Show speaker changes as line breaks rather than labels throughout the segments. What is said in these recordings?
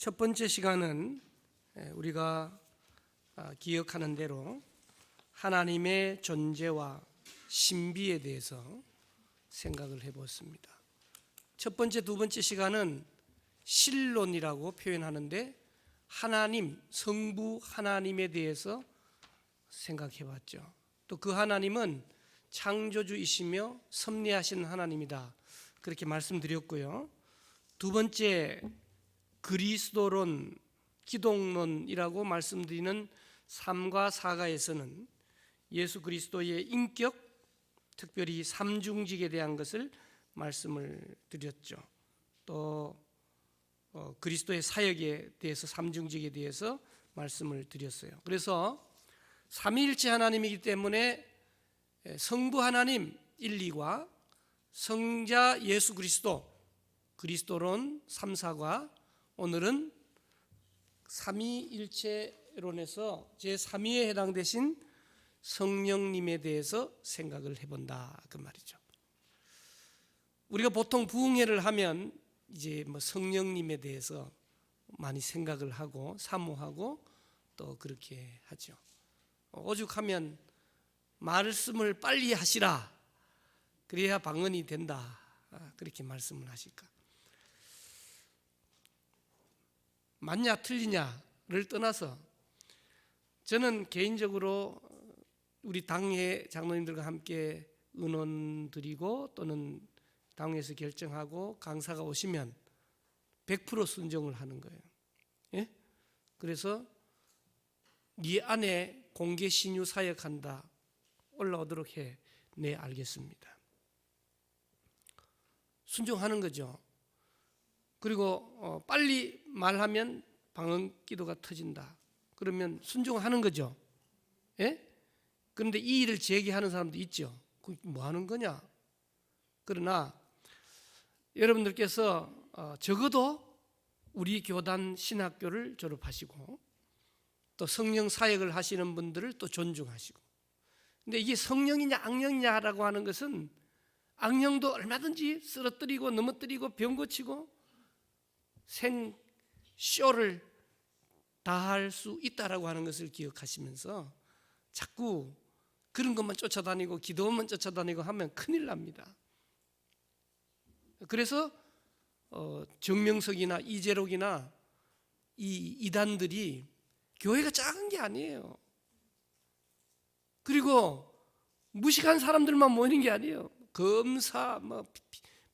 첫 번째 시간은 우리가 기억하는 대로 하나님의 존재와 신비에 대해서 생각을 해보았습니다. 첫 번째, 두 번째 시간은 신론이라고 표현하는데 하나님, 성부 하나님에 대해서 생각해봤죠. 또 그 하나님은 창조주이시며 섭리하신 하나님이다, 그렇게 말씀드렸고요. 두 번째, 그리스도론, 기독론이라고 말씀드리는 3과 4가에서는 예수 그리스도의 인격, 특별히 삼중직에 대한 것을 말씀을 드렸죠. 또 그리스도의 사역에 대해서, 삼중직에 대해서 말씀을 드렸어요. 그래서 삼위일체 하나님이기 때문에 성부 하나님 1, 2과 성자 예수 그리스도, 그리스도론 3, 4과 오늘은 삼위일체론에서 제3위에 해당되신 성령님에 대해서 생각을 해본다, 그 말이죠. 우리가 보통 부흥회를 하면 이제 성령님에 대해서 많이 생각을 하고 사모하고 또 그렇게 하죠. 오죽하면 말씀을 빨리 하시라, 그래야 방언이 된다, 그렇게 말씀을 하실까. 맞냐 틀리냐를 떠나서 저는 개인적으로 우리 당회 장로님들과 함께 의논 드리고 또는 당회에서 결정하고 강사가 오시면 100% 순종을 하는 거예요. 예? 그래서 네 안에 공개 신유 사역한다, 올라오도록 해. 네, 알겠습니다. 순종하는 거죠. 그리고 빨리 말하면 방언 기도가 터진다, 그러면 순종하는 거죠. 예? 그런데 이 일을 제기하는 사람도 있죠. 뭐 하는 거냐? 그러나 여러분들께서 적어도 우리 교단 신학교를 졸업하시고 또 성령 사역을 하시는 분들을 또 존중하시고, 근데 이게 성령이냐 악령이냐라고 하는 것은 악령도 얼마든지 쓰러뜨리고 넘어뜨리고 병 고치고 생쇼를 다할 수 있다라고 하는 것을 기억하시면서 자꾸 그런 것만 쫓아다니고 기도만 쫓아다니고 하면 큰일 납니다. 그래서 정명석이나 이재록이나 이 이단들이 교회가 작은 게 아니에요. 그리고 무식한 사람들만 모이는 게 아니에요. 검사,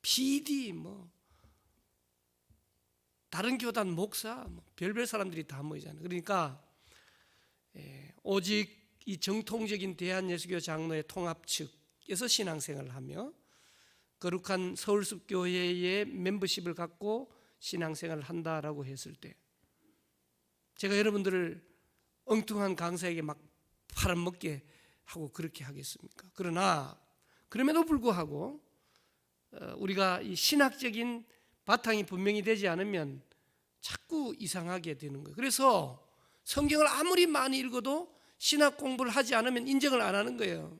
PD, 다른 교단 목사, 별별 사람들이 다 모이잖아요. 그러니까 오직 이 정통적인 대한예수교 장로의 통합 측에서 신앙생활을 하며 거룩한 서울숲교회의 멤버십을 갖고 신앙생활을 한다라고 했을 때, 제가 여러분들을 엉뚱한 강사에게 막 팔아먹게 하고 그렇게 하겠습니까? 그러나 그럼에도 불구하고 우리가 이 신학적인 바탕이 분명히 되지 않으면 자꾸 이상하게 되는 거예요. 그래서 성경을 아무리 많이 읽어도 신학 공부를 하지 않으면 인정을 안 하는 거예요.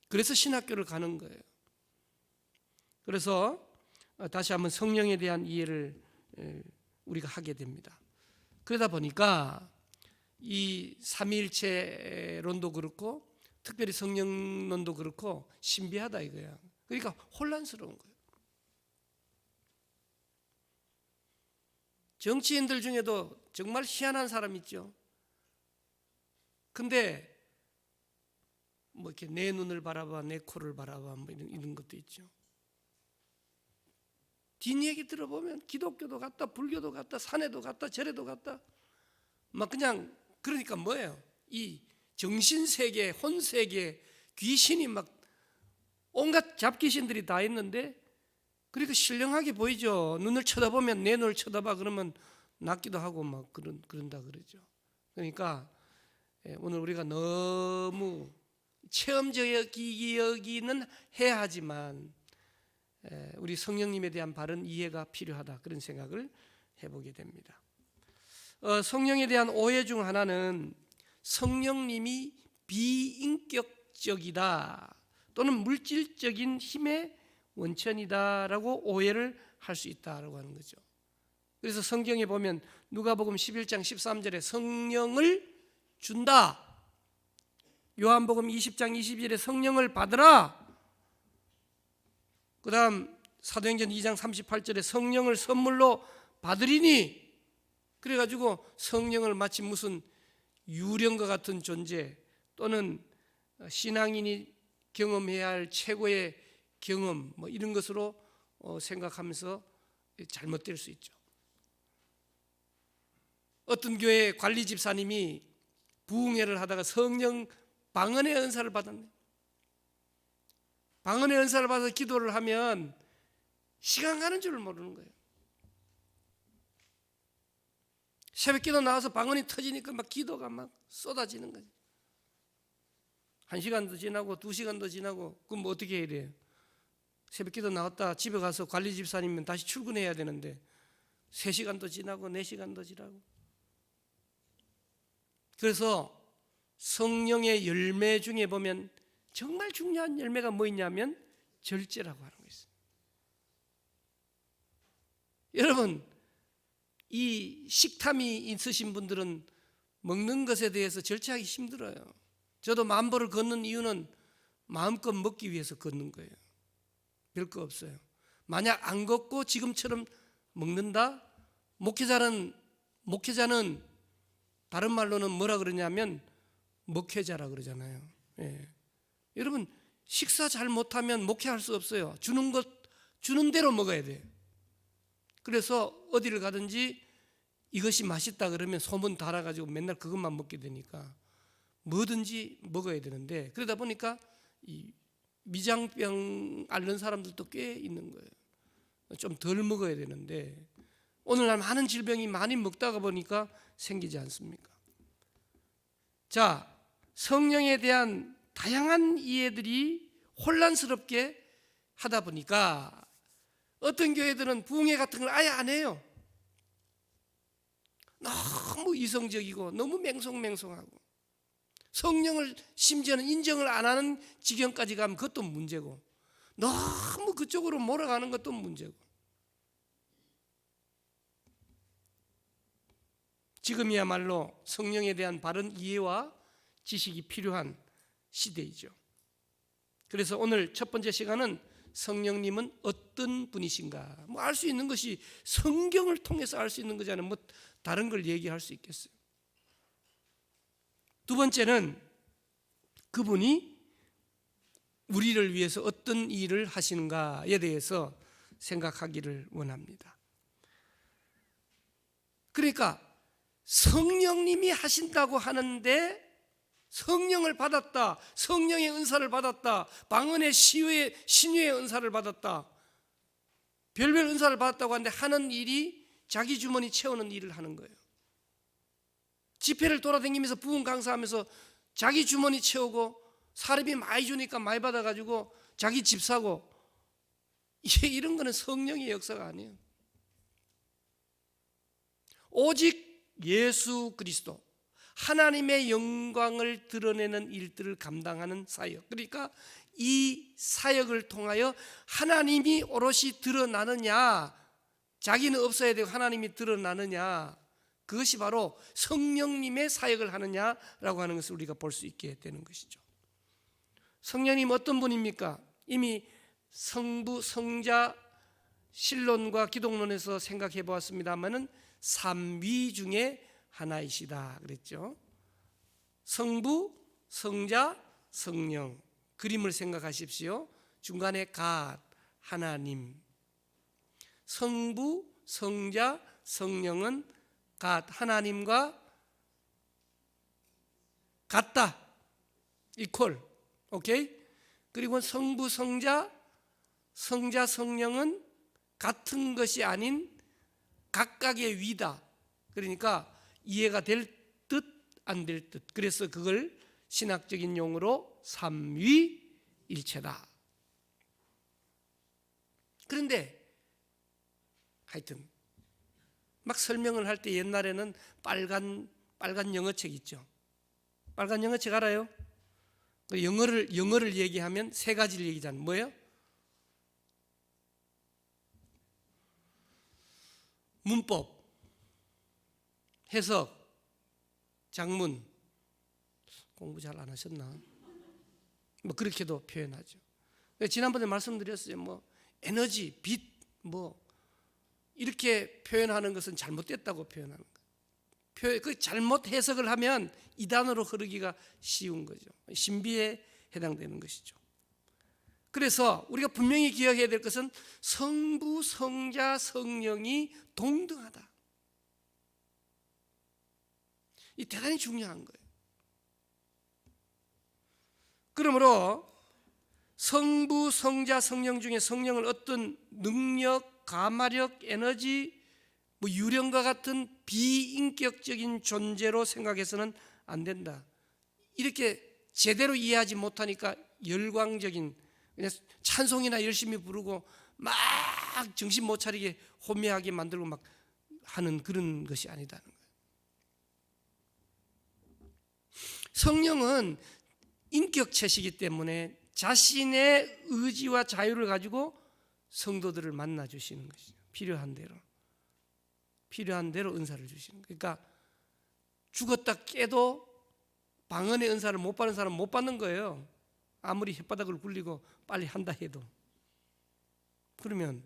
그래서 신학교를 가는 거예요. 그래서 다시 한번 성령에 대한 이해를 우리가 하게 됩니다. 그러다 보니까 이 삼위일체론도 그렇고 특별히 성령론도 그렇고 신비하다 이거야. 그러니까 혼란스러운 거예요. 정치인들 중에도 정말 희한한 사람 있죠. 근데 이렇게 내 눈을 바라봐, 내 코를 바라봐, 이런 것도 있죠. 뒷얘기 들어보면 기독교도 같다, 불교도 같다, 산에도 같다, 절에도 같다. 그냥 그러니까 뭐예요? 이 정신세계, 혼세계, 귀신이 온갖 잡귀신들이 다 있는데, 그러니까 신령하게 보이죠. 눈을 쳐다보면 내 눈을 쳐다봐 그러면 낫기도 하고 그런다 그러죠. 그러니까 오늘 우리가 너무 체험적이기는 해야 하지만 우리 성령님에 대한 바른 이해가 필요하다, 그런 생각을 해보게 됩니다. 성령에 대한 오해 중 하나는 성령님이 비인격적이다 또는 물질적인 힘의 원천이다라고 오해를 할 수 있다라고 하는 거죠. 그래서 성경에 보면 누가복음 11장 13절에 성령을 준다. 요한복음 20장 22절에 성령을 받으라. 그 다음 사도행전 2장 38절에 성령을 선물로 받으리니, 그래가지고 성령을 마치 무슨 유령과 같은 존재 또는 신앙인이 경험해야 할 최고의 경험 뭐 이런 것으로 생각하면서 잘못될 수 있죠. 어떤 교회 관리 집사님이 부흥회를 하다가 성령 방언의 은사를 받았네. 방언의 은사를 받아서 기도를 하면 시간 가는 줄을 모르는 거예요. 새벽기도 나와서 방언이 터지니까 막 기도가 막 쏟아지는 거예요. 1시간도 지나고 2시간도 지나고, 그럼 뭐 어떻게 해야 돼요? 새벽기도 나왔다 집에 가서 관리 집사님은 다시 출근해야 되는데 3시간도 지나고 4시간도 지나고. 그래서 성령의 열매 중에 보면 정말 중요한 열매가 뭐 있냐면 절제라고 하는 거 있어요. 여러분, 이 식탐이 있으신 분들은 먹는 것에 대해서 절제하기 힘들어요. 저도 만보를 걷는 이유는 마음껏 먹기 위해서 걷는 거예요. 별거 없어요. 만약 안 걷고 지금처럼 먹는다? 목회자는 다른 말로는 뭐라 그러냐면 목회자라 그러잖아요. 예. 여러분, 식사 잘 못하면 목회할 수 없어요. 주는 대로 먹어야 돼요. 그래서 어디를 가든지 이것이 맛있다 그러면 소문 달아가지고 맨날 그것만 먹게 되니까 뭐든지 먹어야 되는데, 그러다 보니까 이 위장병 앓는 사람들도 꽤 있는 거예요. 좀 덜 먹어야 되는데 오늘날 많은 질병이 많이 먹다가 보니까 생기지 않습니까? 자, 성령에 대한 다양한 이해들이 혼란스럽게 하다 보니까 어떤 교회들은 부흥회 같은 걸 아예 안 해요. 너무 이성적이고 너무 맹송맹송하고 성령을 심지어는 인정을 안 하는 지경까지 가면 그것도 문제고, 너무 그쪽으로 몰아가는 것도 문제고. 지금이야말로 성령에 대한 바른 이해와 지식이 필요한 시대이죠. 그래서 오늘 첫 번째 시간은 성령님은 어떤 분이신가, 뭐 알 수 있는 것이 성경을 통해서 알 수 있는 거잖아요. 뭐 다른 걸 얘기할 수 있겠어요. 두 번째는 그분이 우리를 위해서 어떤 일을 하시는가에 대해서 생각하기를 원합니다. 그러니까 성령님이 하신다고 하는데 성령을 받았다, 성령의 은사를 받았다, 방언의 신유의 은사를 받았다, 별별 은사를 받았다고 하는데 하는 일이 자기 주머니 채우는 일을 하는 거예요. 집회를 돌아다니면서 부흥 강사하면서 자기 주머니 채우고 사람이 많이 주니까 많이 받아가지고 자기 집 사고, 이런 거는 성령의 역사가 아니에요. 오직 예수 그리스도, 하나님의 영광을 드러내는 일들을 감당하는 사역, 그러니까 이 사역을 통하여 하나님이 오롯이 드러나느냐, 자기는 없어야 되고 하나님이 드러나느냐, 그것이 바로 성령님의 사역을 하느냐라고 하는 것을 우리가 볼 수 있게 되는 것이죠. 성령님 어떤 분입니까? 이미 성부, 성자, 신론과 기독론에서 생각해 보았습니다만은 삼위 중에 하나이시다 그랬죠. 성부, 성자, 성령. 그림을 생각하십시오. 중간에 갓, 하나님. 성부, 성자, 성령은 갓, 하나님과 같다, 이퀄. 오케이? 그리고 성부, 성자, 성자, 성령은 같은 것이 아닌 각각의 위다. 그러니까 이해가 될 듯 안 될 듯. 그래서 그걸 신학적인 용어로 삼위일체다. 그런데 하여튼 막 설명을 할 때 옛날에는 빨간 영어책 있죠. 빨간 영어책 알아요? 영어를 얘기하면 세 가지를 얘기하잖아요. 뭐예요? 문법, 해석, 작문, 공부 잘 안 하셨나? 뭐 그렇게도 표현하죠. 지난번에 말씀드렸어요. 뭐 에너지, 빛, 뭐 이렇게 표현하는 것은 잘못됐다고 표현하는 거예요. 그 잘못 해석을 하면 이단으로 흐르기가 쉬운 거죠. 신비에 해당되는 것이죠. 그래서 우리가 분명히 기억해야 될 것은 성부, 성자, 성령이 동등하다. 이 대단히 중요한 거예요. 그러므로 성부, 성자, 성령 중에 성령을 어떤 능력, 가마력, 에너지, 뭐 유령과 같은 비인격적인 존재로 생각해서는 안 된다. 이렇게 제대로 이해하지 못하니까 열광적인, 그냥 찬송이나 열심히 부르고 막 정신 못 차리게 혼미하게 만들고 막 하는 그런 것이 아니다는 거예요. 성령은 인격체시기 때문에 자신의 의지와 자유를 가지고 성도들을 만나 주시는 것이죠. 필요한 대로 은사를 주시는 거예요. 그러니까 죽었다 깨도 방언의 은사를 못 받는 사람은 못 받는 거예요. 아무리 혓바닥을 굴리고 빨리 한다 해도. 그러면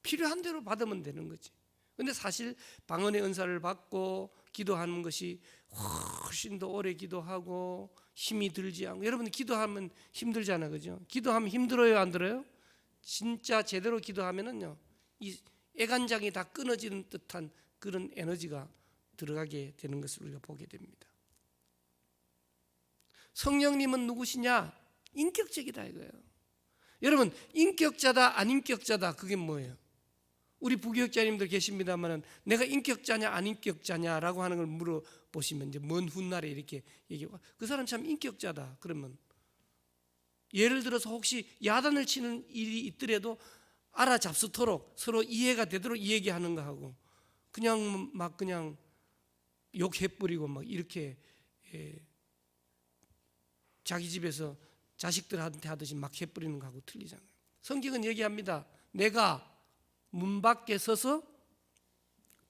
필요한 대로 받으면 되는 거지. 근데 사실 방언의 은사를 받고 기도하는 것이 훨씬 더 오래 기도하고 힘이 들지 않고, 여러분 기도하면 힘들잖아요, 그죠? 기도하면 힘들어요, 안 들어요? 진짜 제대로 기도하면은요, 이 애간장이 다 끊어지는 듯한 그런 에너지가 들어가게 되는 것을 우리가 보게 됩니다. 성령님은 누구시냐? 인격적이다 이거예요. 여러분, 인격자다 안인격자다 그게 뭐예요? 우리 부교육자님들 계십니다만 내가 인격자냐 안인격자냐라고 하는 걸 물어보시면 이제 먼 훗날에 이렇게 얘기하고, 그 사람 참 인격자다 그러면, 예를 들어서 혹시 야단을 치는 일이 있더라도 알아잡수도록 서로 이해가 되도록 이 얘기하는 거 하고, 그냥 막 그냥 욕해뿌리고 막 이렇게 자기 집에서 자식들한테 하듯이 막 해뿌리는 거하고 틀리잖아요. 성경은 얘기합니다. 내가 문 밖에 서서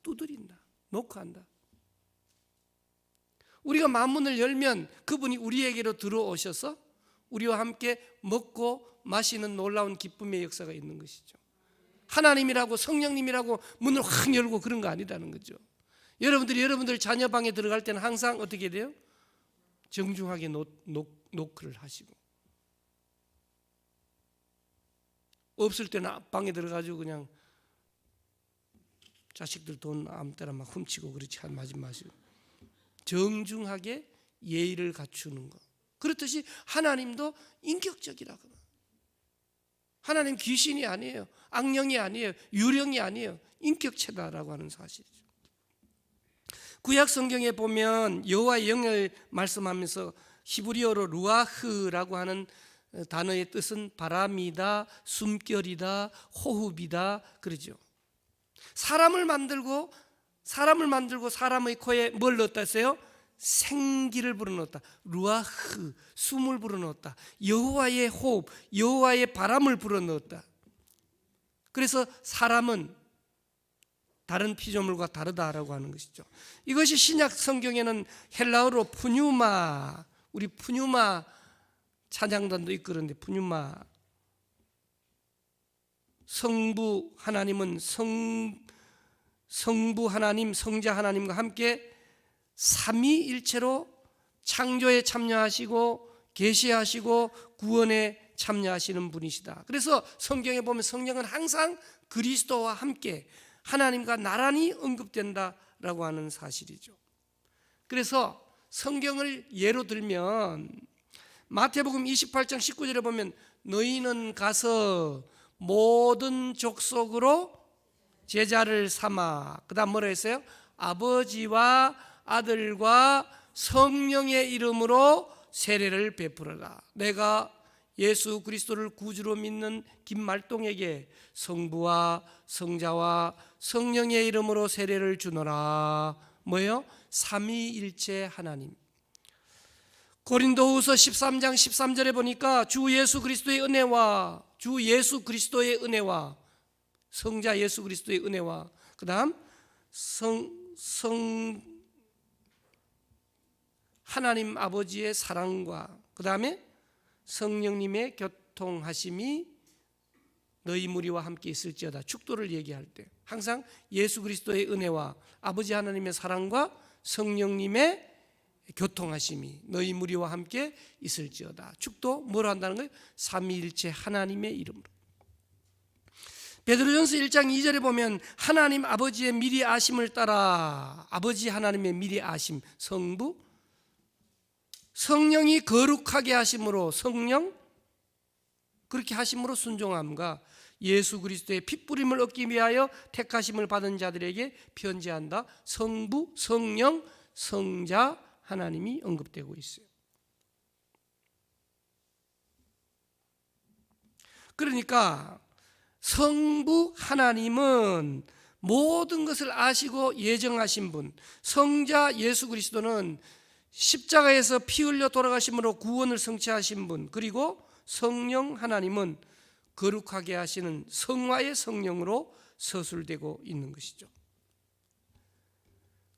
두드린다, 노크한다. 우리가 마음문을 열면 그분이 우리에게로 들어오셔서 우리와 함께 먹고 마시는 놀라운 기쁨의 역사가 있는 것이죠. 하나님이라고 성령님이라고 문을 확 열고 그런 거 아니다는 거죠. 여러분들이 여러분들 자녀 방에 들어갈 때는 항상 어떻게 돼요? 정중하게 노크를 하시고, 없을 때는 앞방에 들어가지고 그냥 자식들 돈 아무 때나 막 훔치고 그렇지 하지 마시고 정중하게 예의를 갖추는 것. 그렇듯이 하나님도 인격적이라고. 하나님 귀신이 아니에요. 악령이 아니에요. 유령이 아니에요. 인격체다라고 하는 사실이죠. 구약 성경에 보면 여호와의 영을 말씀하면서 히브리어로 루아흐라고 하는 단어의 뜻은 바람이다, 숨결이다, 호흡이다 그러죠. 사람을 만들고 사람의 코에 뭘 넣었다 했어요? 생기를 불어넣었다. 루아흐, 숨을 불어넣었다. 여호와의 호흡, 여호와의 바람을 불어넣었다. 그래서 사람은 다른 피조물과 다르다라고 하는 것이죠. 이것이 신약 성경에는 헬라어로 푸뉴마, 우리 푸뉴마 찬양단도 있고 그런데 푸뉴마, 성부 하나님은 성부 하나님, 성자 하나님과 함께 삼위일체로 창조에 참여하시고 계시하시고 구원에 참여하시는 분이시다. 그래서 성경에 보면 성령은 항상 그리스도와 함께 하나님과 나란히 언급된다라고 하는 사실이죠. 그래서 성경을 예로 들면 마태복음 28장 19절에 보면 너희는 가서 모든 족속으로 제자를 삼아, 그 다음 뭐라 했어요? 아버지와 아들과 성령의 이름으로 세례를 베풀어라. 내가 예수 그리스도를 구주로 믿는 김말동에게 성부와 성자와 성령의 이름으로 세례를 주노라. 뭐예요? 삼위일체 하나님. 고린도후서 13장 13절에 보니까 주 예수 그리스도의 은혜와 성자 예수 그리스도의 은혜와 그 다음 하나님 아버지의 사랑과 그 다음에 성령님의 교통하심이 너희 무리와 함께 있을지어다. 축도를 얘기할 때 항상 예수 그리스도의 은혜와 아버지 하나님의 사랑과 성령님의 교통하심이 너희 무리와 함께 있을지어다. 축도 뭘 한다는 거예요? 삼위일체 하나님의 이름으로. 베드로전서 1장 2절에 보면 하나님 아버지의 미리 아심을 따라, 아버지 하나님의 미리 아심, 성부, 성령이 거룩하게 하심으로, 성령 그렇게 하심으로 순종함과 예수 그리스도의 핏부림을 얻기 위하여 택하심을 받은 자들에게 편지한다. 성부, 성령, 성자 하나님이 언급되고 있어요. 그러니까 성부 하나님은 모든 것을 아시고 예정하신 분, 성자 예수 그리스도는 십자가에서 피 흘려 돌아가심으로 구원을 성취하신 분, 그리고 성령 하나님은 거룩하게 하시는 성화의 성령으로 서술되고 있는 것이죠.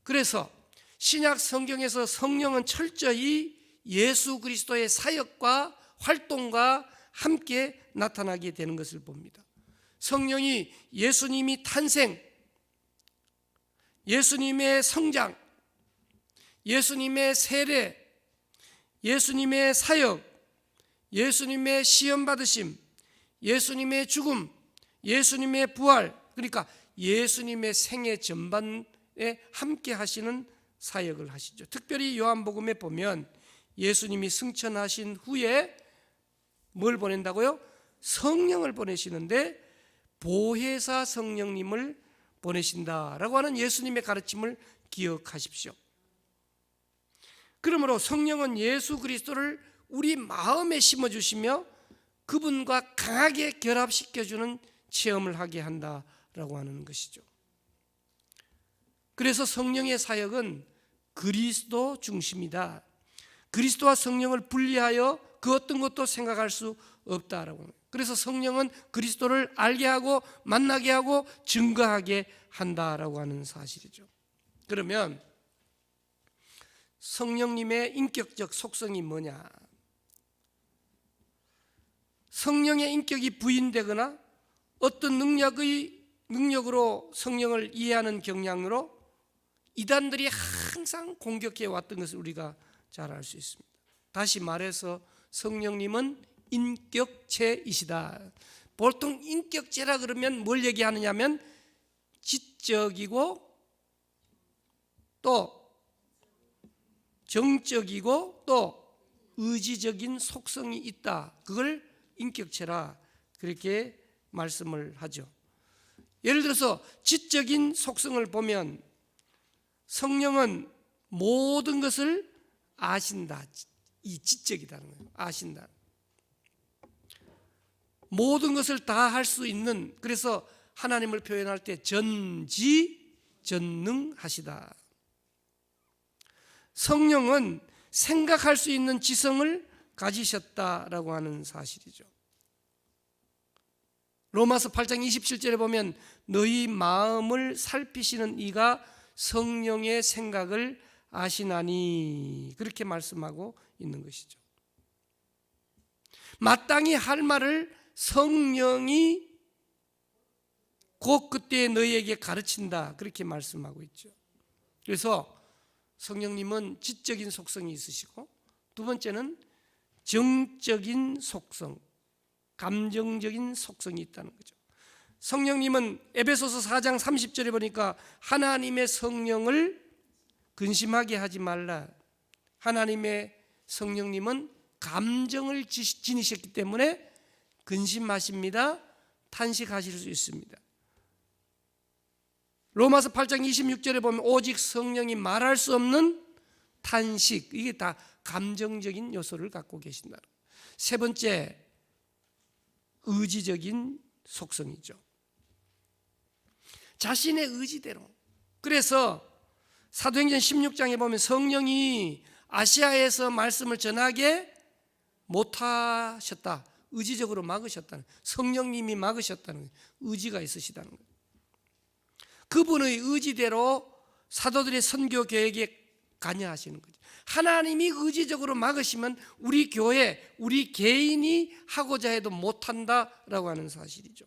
그래서 신약 성경에서 성령은 철저히 예수 그리스도의 사역과 활동과 함께 나타나게 되는 것을 봅니다. 성령이 예수님이 탄생, 예수님의 성장, 예수님의 세례, 예수님의 사역, 예수님의 시험 받으심, 예수님의 죽음, 예수님의 부활, 그러니까 예수님의 생애 전반에 함께 하시는 사역을 하시죠. 특별히 요한복음에 보면 예수님이 승천하신 후에 뭘 보낸다고요? 성령을 보내시는데 보혜사 성령님을 보내신다라고 하는 예수님의 가르침을 기억하십시오. 그러므로 성령은 예수 그리스도를 우리 마음에 심어주시며 그분과 강하게 결합시켜주는 체험을 하게 한다라고 하는 것이죠. 그래서 성령의 사역은 그리스도 중심이다. 그리스도와 성령을 분리하여 그 어떤 것도 생각할 수 없다라고 합니다. 그래서 성령은 그리스도를 알게 하고 만나게 하고 증거하게 한다라고 하는 사실이죠. 그러면 성령님의 인격적 속성이 뭐냐? 성령의 인격이 부인되거나 어떤 능력으로 성령을 이해하는 경향으로 이단들이 항상 공격해 왔던 것을 우리가 잘 알 수 있습니다. 다시 말해서 성령님은 인격체이시다. 보통 인격체라 그러면 뭘 얘기하느냐면 지적이고 또 정적이고 또 의지적인 속성이 있다. 그걸 인격체라 그렇게 말씀을 하죠. 예를 들어서 지적인 속성을 보면 성령은 모든 것을 아신다. 이 지적이라는 거예요. 아신다. 모든 것을 다 할 수 있는, 그래서 하나님을 표현할 때 전지전능하시다. 성령은 생각할 수 있는 지성을 가지셨다라고 하는 사실이죠. 로마서 8장 27절에 보면 너희 마음을 살피시는 이가 성령의 생각을 아시나니 그렇게 말씀하고 있는 것이죠. 마땅히 할 말을 성령이 곧 그때 너희에게 가르친다 그렇게 말씀하고 있죠. 그래서 성령님은 지적인 속성이 있으시고 두 번째는 정적인 속성, 감정적인 속성이 있다는 거죠. 성령님은 에베소서 4장 30절에 보니까 하나님의 성령을 근심하게 하지 말라. 하나님의 성령님은 감정을 지니셨기 때문에 근심하십니다. 탄식하실 수 있습니다. 로마서 8장 26절에 보면 오직 성령이 말할 수 없는 탄식, 이게 다 감정적인 요소를 갖고 계신다. 세 번째, 의지적인 속성이죠. 자신의 의지대로. 그래서 사도행전 16장에 보면 성령이 아시아에서 말씀을 전하게 못하셨다. 의지적으로 막으셨다는, 성령님이 막으셨다는 의지가 있으시다는 거예요. 그분의 의지대로 사도들의 선교 계획에 관여하시는 거죠. 하나님이 의지적으로 막으시면 우리 교회, 우리 개인이 하고자 해도 못한다라고 하는 사실이죠.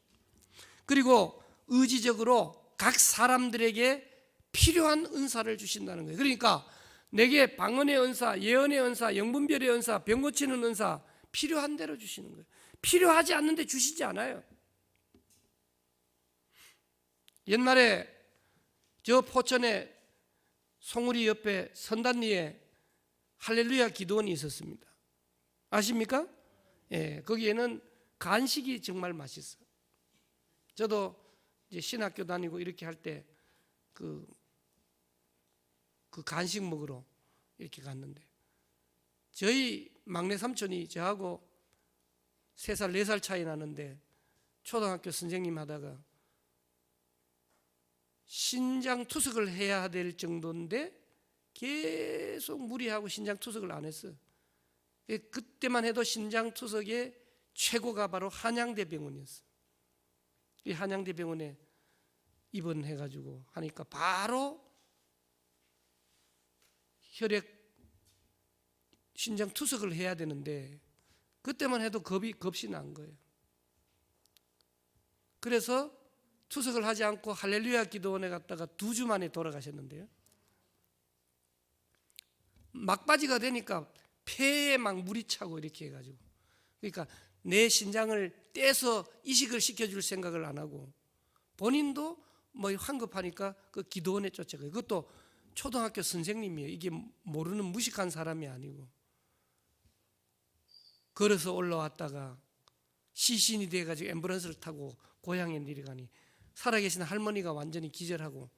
그리고 의지적으로 각 사람들에게 필요한 은사를 주신다는 거예요. 그러니까 내게 방언의 은사, 예언의 은사, 영분별의 은사, 병 고치는 은사 필요한 대로 주시는 거예요. 필요하지 않는데 주시지 않아요. 옛날에 저 포천에 송우리 옆에 선단리에 할렐루야 기도원이 있었습니다. 아십니까? 예, 거기에는 간식이 정말 맛있어요. 저도 이제 신학교 다니고 이렇게 할 때 그 간식 먹으러 이렇게 갔는데 저희 막내 삼촌이 저하고 3살, 4살 차이 나는데 초등학교 선생님 하다가 신장 투석을 해야 될 정도인데 계속 무리하고 신장 투석을 안 했어요. 그때만 해도 신장 투석의 최고가 바로 한양대병원이었어요. 이 한양대병원에 입원해가지고 하니까 바로 혈액 신장 투석을 해야 되는데 그때만 해도 겁이 난 거예요. 그래서 투석을 하지 않고 할렐루야 기도원에 갔다가 2주 만에 돌아가셨는데요. 막바지가 되니까 폐에 막 물이 차고 이렇게 해가지고, 그러니까 내 신장을 떼서 이식을 시켜줄 생각을 안 하고 본인도 뭐 환급하니까 그 기도원에 쫓아가요. 그것도 초등학교 선생님이에요. 이게 모르는 무식한 사람이 아니고 걸어서 올라왔다가 시신이 돼가지고 앰뷸런스를 타고 고향에 내려가니 살아계신 할머니가 완전히 기절하고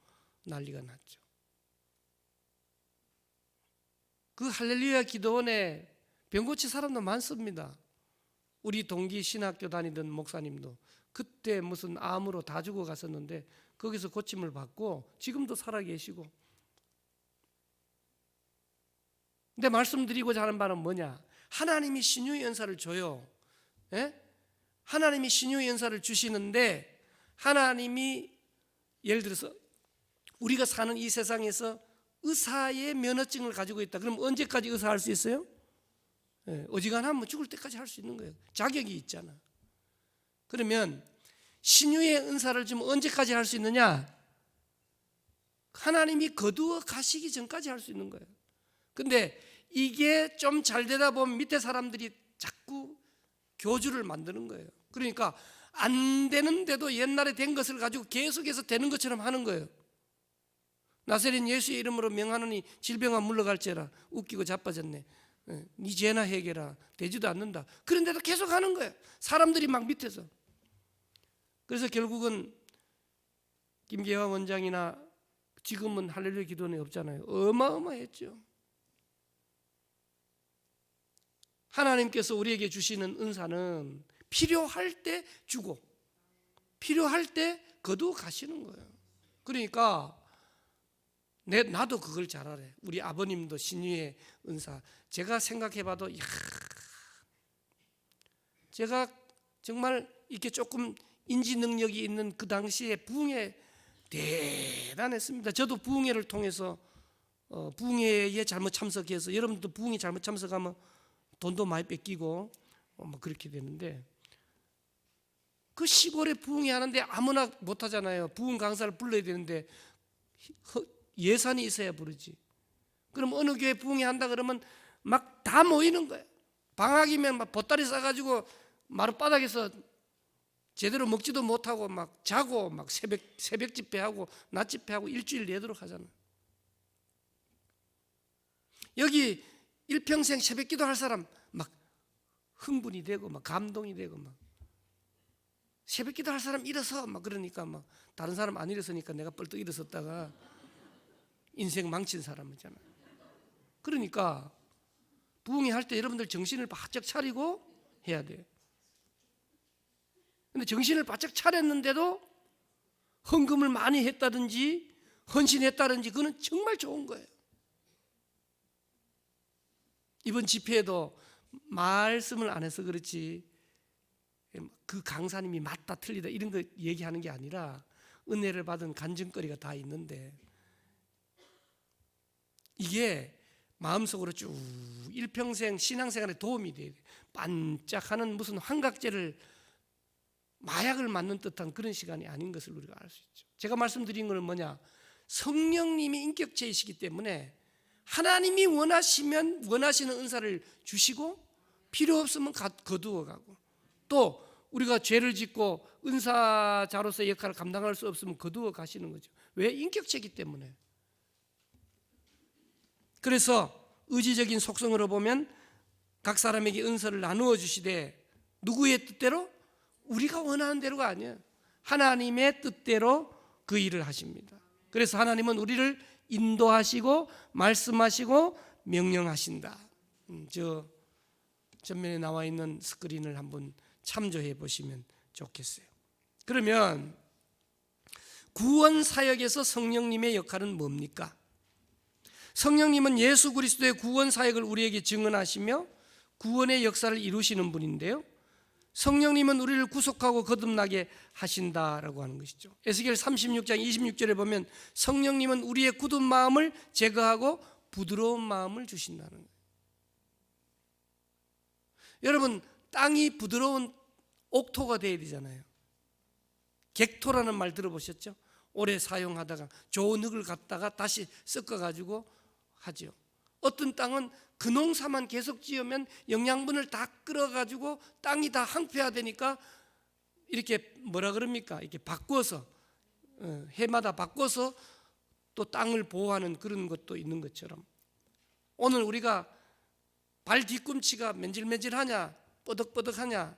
난리가 났죠. 그 할렐루야 기도원에 병 고친 사람도 많습니다. 우리 동기 신학교 다니던 목사님도 그때 무슨 암으로 다 죽어갔었는데 거기서 고침을 받고 지금도 살아계시고. 근데 말씀드리고자 하는 바는 뭐냐? 하나님이 신유의 은사를 줘요. 예? 하나님이 신유의 은사를 주시는데 하나님이 예를 들어서 우리가 사는 이 세상에서 의사의 면허증을 가지고 있다. 그럼 언제까지 의사할 수 있어요? 예, 어지간하면 죽을 때까지 할 수 있는 거예요. 자격이 있잖아. 그러면 신유의 은사를 좀 언제까지 할 수 있느냐? 하나님이 거두어 가시기 전까지 할 수 있는 거예요. 근데 이게 좀 잘 되다 보면 밑에 사람들이 자꾸 교주를 만드는 거예요. 그러니까 안 되는데도 옛날에 된 것을 가지고 계속해서 되는 것처럼 하는 거예요. 나사렛 예수의 이름으로 명하노니 질병아 물러갈지어라. 웃기고 자빠졌네. 네 죄나 해결아. 되지도 않는다. 그런데도 계속 하는 거예요. 사람들이 막 밑에서. 그래서 결국은 김계화 원장이나 지금은 할렐루야 기도원이 없잖아요. 어마어마했죠. 하나님께서 우리에게 주시는 은사는 필요할 때 주고 필요할 때 거두어 가시는 거예요. 그러니까 나도 그걸 잘 알아요. 우리 아버님도 신유의 은사. 제가 생각해봐도 제가 정말 이렇게 조금 인지 능력이 있는 그 당시에 부흥회 대단했습니다. 저도 부흥회를 통해서 부흥회에 잘못 참석해서 여러분도 부흥회 잘못 참석하면 돈도 많이 뺏기고 뭐 그렇게 되는데 그 시골에 부흥회 하는데 아무나 못 하잖아요. 부흥 강사를 불러야 되는데 예산이 있어야 부르지. 그럼 어느 교회 부흥회 한다 그러면 막 다 모이는 거예요. 방학이면 막 보따리 싸가지고 마룻바닥에서 제대로 먹지도 못하고 막 자고 막 새벽 집회하고 낮 집회하고 일주일 내도록 하잖아요. 여기 일평생 새벽 기도할 사람 막 흥분이 되고 막 감동이 되고 막 새벽 기도할 사람 일어서 막 그러니까 막 다른 사람 안 일어서니까 내가 뻘떡 일어섰다가 인생 망친 사람이잖아. 그러니까 부흥회 할 때 여러분들 정신을 바짝 차리고 해야 돼요. 근데 정신을 바짝 차렸는데도 헌금을 많이 했다든지 헌신했다든지 그거는 정말 좋은 거예요. 이번 집회에도 말씀을 안 해서 그렇지 그 강사님이 맞다 틀리다 이런 거 얘기하는 게 아니라 은혜를 받은 간증거리가 다 있는데 이게 마음속으로 쭉 일평생 신앙생활에 도움이 돼야 돼. 반짝하는 무슨 환각제를 마약을 맞는 듯한 그런 시간이 아닌 것을 우리가 알 수 있죠. 제가 말씀드린 것은 뭐냐? 성령님이 인격체이시기 때문에 하나님이 원하시면 원하시는 은사를 주시고 필요 없으면 거두어 가고, 또 우리가 죄를 짓고 은사자로서의 역할을 감당할 수 없으면 거두어 가시는 거죠. 왜? 인격체이기 때문에. 그래서 의지적인 속성으로 보면 각 사람에게 은사를 나누어 주시되 누구의 뜻대로? 우리가 원하는 대로가 아니에요. 하나님의 뜻대로 그 일을 하십니다. 그래서 하나님은 우리를 인도하시고 말씀하시고 명령하신다. 저 전면에 나와 있는 스크린을 한번 참조해 보시면 좋겠어요. 그러면 구원 사역에서 성령님의 역할은 뭡니까? 성령님은 예수 그리스도의 구원 사역을 우리에게 증언하시며 구원의 역사를 이루시는 분인데요, 성령님은 우리를 구속하고 거듭나게 하신다라고 하는 것이죠. 에스겔 36장 26절에 보면 성령님은 우리의 굳은 마음을 제거하고 부드러운 마음을 주신다는 거예요. 여러분, 땅이 부드러운 옥토가 되어야 되잖아요. 객토라는 말 들어보셨죠? 오래 사용하다가 좋은 흙을 갖다가 다시 섞어가지고 하죠. 어떤 땅은 그 농사만 계속 지으면 영양분을 다 끌어가지고 땅이 다 항폐화되니까 이렇게 뭐라 그럽니까? 이렇게 바꿔서 해마다 바꿔서 또 땅을 보호하는 그런 것도 있는 것처럼, 오늘 우리가 발 뒤꿈치가 맨질맨질하냐, 뻐덕뻐덕하냐,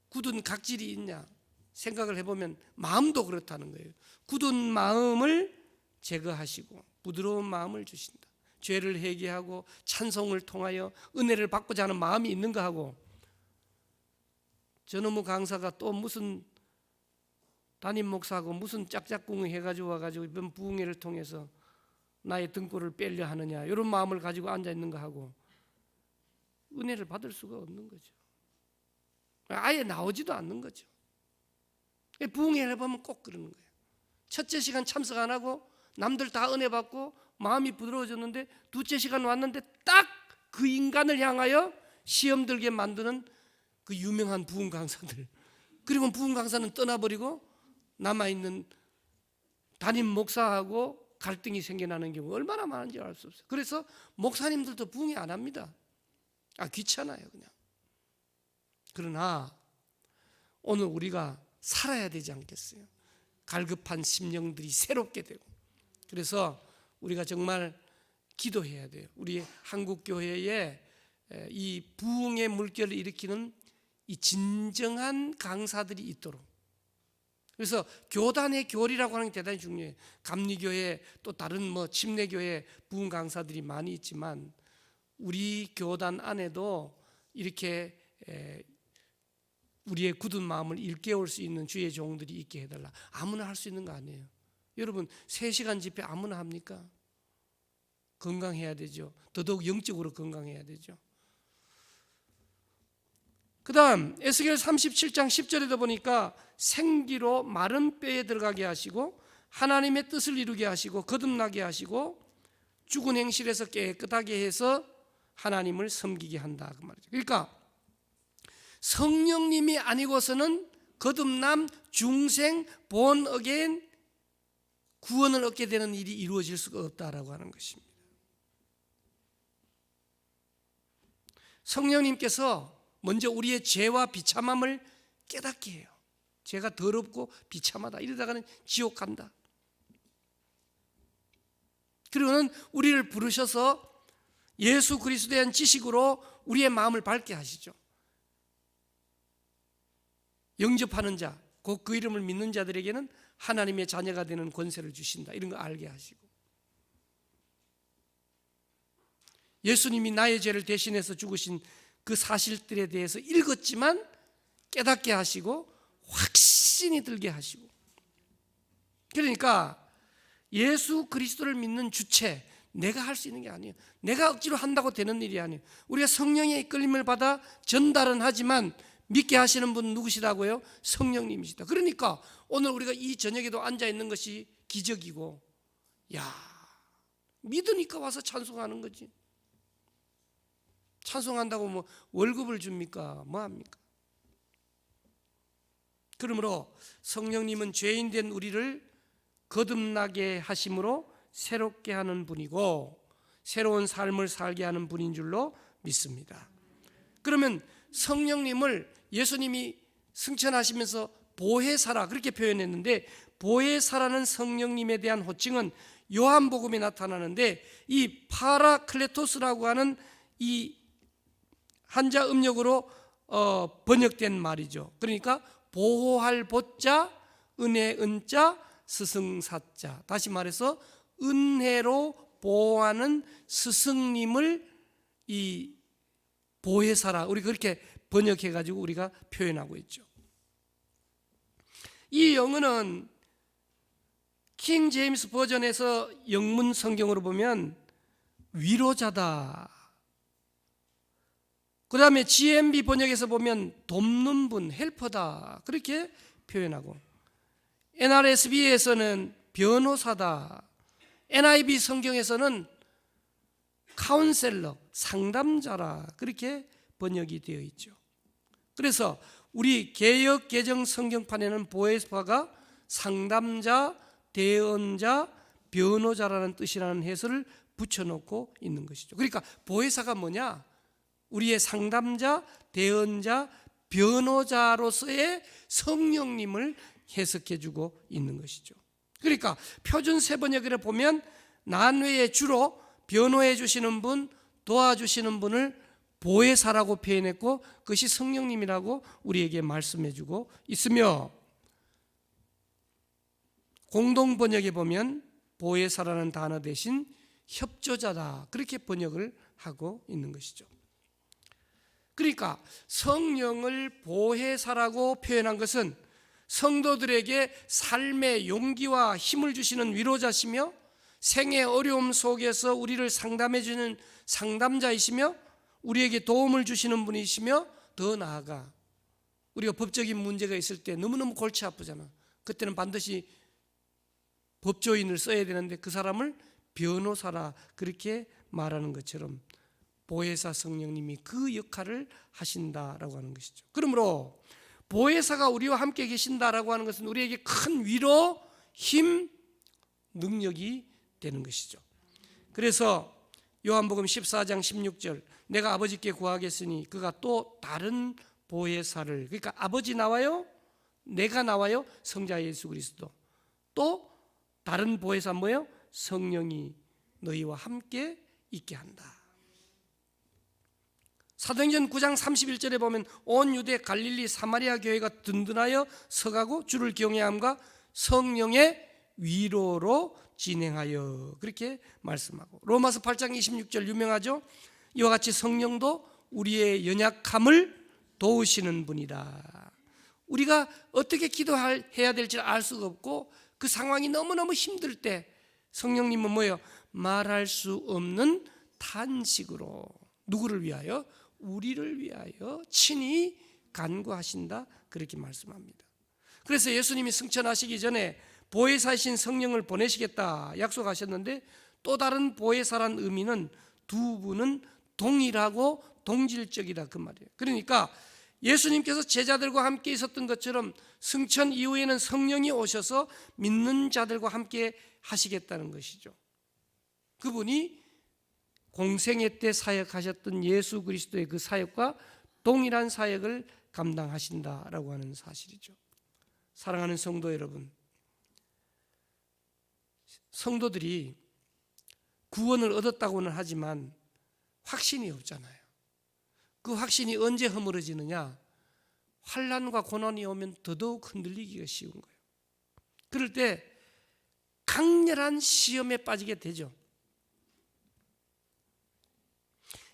굳은 각질이 있냐 생각을 해보면 마음도 그렇다는 거예요. 굳은 마음을 제거하시고 부드러운 마음을 주신다. 죄를 회개하고 찬송을 통하여 은혜를 받고자 하는 마음이 있는가 하고, 저놈의 강사가 또 무슨 담임 목사하고 무슨 짝짝꿍을 해가지고 와가지고 이번 부흥회를 통해서 나의 등골을 빼려 하느냐 이런 마음을 가지고 앉아 있는가 하고 은혜를 받을 수가 없는 거죠. 아예 나오지도 않는 거죠. 부흥회를 보면 꼭 그러는 거예요. 첫째 시간 참석 안 하고 남들 다 은혜 받고 마음이 부드러워졌는데 둘째 시간 왔는데 딱 그 인간을 향하여 시험 들게 만드는 그 유명한 부흥 강사들, 그리고 부흥 강사는 떠나버리고 남아있는 담임 목사하고 갈등이 생겨나는 경우 얼마나 많은지 알 수 없어요. 그래서 목사님들도 부흥회 안 합니다. 귀찮아요 그냥. 그러나 오늘 우리가 살아야 되지 않겠어요? 갈급한 심령들이 새롭게 되고. 그래서 우리가 정말 기도해야 돼요. 우리 한국교회에 이 부흥의 물결을 일으키는 이 진정한 강사들이 있도록. 그래서 교단의 교리라고 하는 게 대단히 중요해요. 감리교회 또 다른 침례교회 부흥 강사들이 많이 있지만 우리 교단 안에도 이렇게 우리의 굳은 마음을 일깨울 수 있는 주의 종들이 있게 해달라. 아무나 할 수 있는 거 아니에요. 여러분 3시간 집회 아무나 합니까? 건강해야 되죠. 더더욱 영적으로 건강해야 되죠. 그 다음 에스겔 37장 10절에도 보니까 생기로 마른 뼈에 들어가게 하시고 하나님의 뜻을 이루게 하시고 거듭나게 하시고 죽은 행실에서 깨끗하게 해서 하나님을 섬기게 한다 그 말이죠. 그러니까 성령님이 아니고서는 거듭남, 중생, born again, 구원을 얻게 되는 일이 이루어질 수가 없다라고 하는 것입니다. 성령님께서 먼저 우리의 죄와 비참함을 깨닫게 해요. 죄가 더럽고 비참하다. 이러다가는 지옥 간다. 그리고는 우리를 부르셔서 예수 그리스도에 대한 지식으로 우리의 마음을 밝게 하시죠. 영접하는 자, 곧 그 이름을 믿는 자들에게는 하나님의 자녀가 되는 권세를 주신다. 이런 거 알게 하시고, 예수님이 나의 죄를 대신해서 죽으신 그 사실들에 대해서 읽었지만 깨닫게 하시고 확신이 들게 하시고. 그러니까 예수 그리스도를 믿는 주체, 내가 할 수 있는 게 아니에요. 내가 억지로 한다고 되는 일이 아니에요. 우리가 성령의 이끌림을 받아 전달은 하지만 믿게 하시는 분 누구시다고요? 성령님이시다. 그러니까 오늘 우리가 이 저녁에도 앉아 있는 것이 기적이고, 야, 믿으니까 와서 찬송하는 거지. 찬송한다고 뭐 월급을 줍니까? 뭐 합니까? 그러므로 성령님은 죄인 된 우리를 거듭나게 하심으로 새롭게 하는 분이고 새로운 삶을 살게 하는 분인 줄로 믿습니다. 그러면 성령님을 예수님이 승천하시면서 보혜사라 그렇게 표현했는데, 보혜사라는 성령님에 대한 호칭은 요한복음에 나타나는데, 이 파라클레토스라고 하는 이 한자 음력으로 번역된 말이죠. 그러니까 보호할 보자, 은혜 은자, 스승사자. 다시 말해서 은혜로 보호하는 스승님을 이 보혜사라, 우리 그렇게 번역해 가지고 우리가 표현하고 있죠. 이 영어는 킹 제임스 버전에서 영문 성경으로 보면 위로자다. 그 다음에 GMB 번역에서 보면 돕는 분, 헬퍼다 그렇게 표현하고, NRSV에서는 변호사다, NIV 성경에서는 카운셀러, 상담자라 그렇게 번역이 되어 있죠. 그래서 우리 개역 개정 성경판에는 보혜사가 상담자, 대언자, 변호자라는 뜻이라는 해설을 붙여놓고 있는 것이죠. 그러니까 보혜사가 뭐냐? 우리의 상담자, 대언자, 변호자로서의 성령님을 해석해주고 있는 것이죠. 그러니까 표준 세번역을 보면 난외에 주로 변호해 주시는 분, 도와주시는 분을 보혜사라고 표현했고, 그것이 성령님이라고 우리에게 말씀해주고 있으며, 공동번역에 보면 보혜사라는 단어 대신 협조자다 그렇게 번역을 하고 있는 것이죠. 그러니까 성령을 보혜사라고 표현한 것은 성도들에게 삶의 용기와 힘을 주시는 위로자시며, 생의 어려움 속에서 우리를 상담해 주는 상담자이시며, 우리에게 도움을 주시는 분이시며, 더 나아가 우리가 법적인 문제가 있을 때 너무너무 골치 아프잖아. 그때는 반드시 법조인을 써야 되는데 그 사람을 변호사라 그렇게 말하는 것처럼 보혜사 성령님이 그 역할을 하신다라고 하는 것이죠. 그러므로 보혜사가 우리와 함께 계신다라고 하는 것은 우리에게 큰 위로, 힘, 능력이 되는 것이죠. 그래서 요한복음 14장 16절, 내가 아버지께 구하겠으니 그가 또 다른 보혜사를, 그러니까 아버지 나와요, 내가 나와요, 성자 예수 그리스도, 또 다른 보혜사 뭐예요? 성령이 너희와 함께 있게 한다. 사도행전 9장 31절에 보면 온 유대 갈릴리 사마리아 교회가 든든하여 서가고 주를 경외함과 성령의 위로로 진행하여 그렇게 말씀하고, 로마서 8장 26절 유명하죠. 이와 같이 성령도 우리의 연약함을 도우시는 분이다. 우리가 어떻게 기도해야 될지 알 수가 없고 그 상황이 너무너무 힘들 때 성령님은 뭐예요? 말할 수 없는 탄식으로 누구를 위하여? 우리를 위하여 친히 간구하신다 그렇게 말씀합니다. 그래서 예수님이 승천하시기 전에 보혜사이신 성령을 보내시겠다 약속하셨는데, 또 다른 보혜사란 의미는 두 분은 동일하고 동질적이다 그 말이에요. 그러니까 예수님께서 제자들과 함께 있었던 것처럼 승천 이후에는 성령이 오셔서 믿는 자들과 함께 하시겠다는 것이죠. 그분이 공생애 때 사역하셨던 예수 그리스도의 그 사역과 동일한 사역을 감당하신다라고 하는 사실이죠. 사랑하는 성도 여러분, 성도들이 구원을 얻었다고는 하지만 확신이 없잖아요. 그 확신이 언제 허물어지느냐? 환난과 고난이 오면 더더욱 흔들리기가 쉬운 거예요. 그럴 때 강렬한 시험에 빠지게 되죠.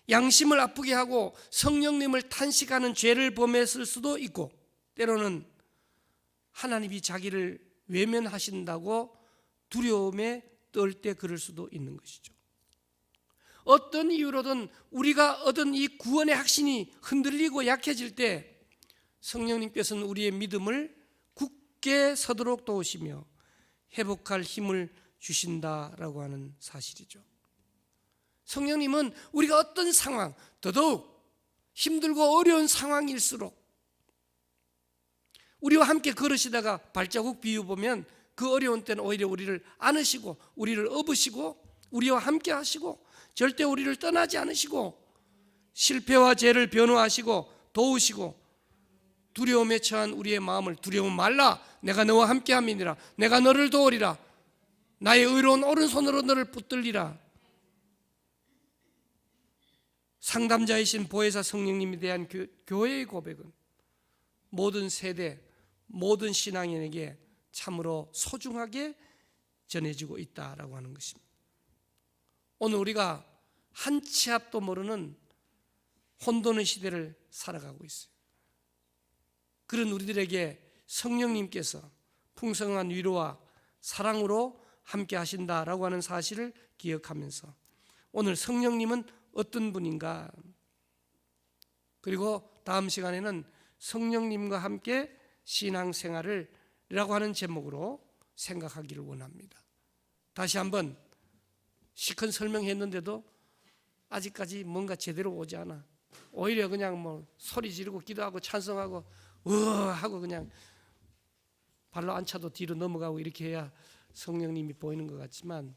양심을 아프게 하고 성령님을 탄식하는 죄를 범했을 수도 있고, 때로는 하나님이 자기를 외면하신다고 두려움에 떨 때 그럴 수도 있는 것이죠. 어떤 이유로든 우리가 얻은 이 구원의 확신이 흔들리고 약해질 때 성령님께서는 우리의 믿음을 굳게 서도록 도우시며 회복할 힘을 주신다라고 하는 사실이죠. 성령님은 우리가 어떤 상황, 더더욱 힘들고 어려운 상황일수록 우리와 함께 걸으시다가 발자국 비워보면 그 어려운 때는 오히려 우리를 안으시고 우리를 업으시고 우리와 함께 하시고 절대 우리를 떠나지 않으시고 실패와 죄를 변호하시고 도우시고 두려움에 처한 우리의 마음을 두려움 말라 내가 너와 함께 함이니라 내가 너를 도우리라 나의 의로운 오른손으로 너를 붙들리라. 상담자이신 보혜사 성령님에 대한 교회의 고백은 모든 세대 모든 신앙인에게 참으로 소중하게 전해지고 있다라고 하는 것입니다. 오늘 우리가 한 치 앞도 모르는 혼돈의 시대를 살아가고 있어요. 그런 우리들에게 성령님께서 풍성한 위로와 사랑으로 함께 하신다라고 하는 사실을 기억하면서 오늘 성령님은 어떤 분인가, 그리고 다음 시간에는 성령님과 함께 신앙생활이라고 하는 제목으로 생각하기를 원합니다. 다시 한번 시큰 설명했는데도 아직까지 뭔가 제대로 오지 않아. 오히려 그냥 뭐 소리 지르고 기도하고 찬송하고 하고 그냥 발로 안 차도 뒤로 넘어가고 이렇게 해야 성령님이 보이는 것 같지만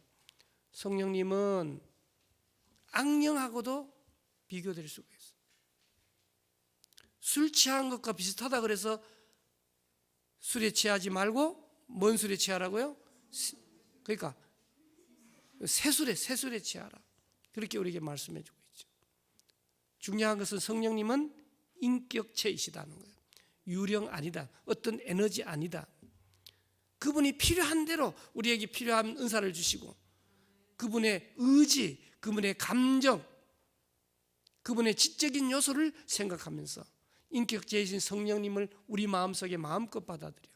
성령님은 악령하고도 비교될 수가 있어요. 술 취한 것과 비슷하다 그래서 술에 취하지 말고 뭔 술에 취하라고요? 그러니까 새술에 취하라. 그렇게 우리에게 말씀해 주고 있죠. 중요한 것은 성령님은 인격체이시다는 거예요. 유령 아니다. 어떤 에너지 아니다. 그분이 필요한 대로 우리에게 필요한 은사를 주시고 그분의 의지, 그분의 감정, 그분의 지적인 요소를 생각하면서 인격체이신 성령님을 우리 마음속에 마음껏 받아들여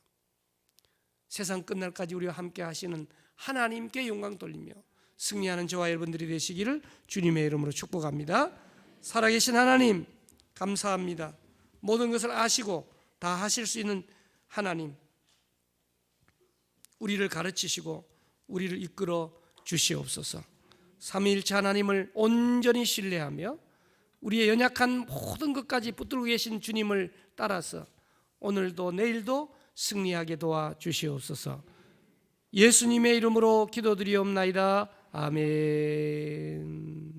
세상 끝날까지 우리와 함께 하시는 하나님께 영광 돌리며 승리하는 저와 여러분들이 되시기를 주님의 이름으로 축복합니다. 살아계신 하나님 감사합니다. 모든 것을 아시고 다 하실 수 있는 하나님, 우리를 가르치시고 우리를 이끌어 주시옵소서. 삼위일체 하나님을 온전히 신뢰하며 우리의 연약한 모든 것까지 붙들고 계신 주님을 따라서 오늘도 내일도 승리하게 도와주시옵소서. 예수님의 이름으로 기도드리옵나이다. 아멘.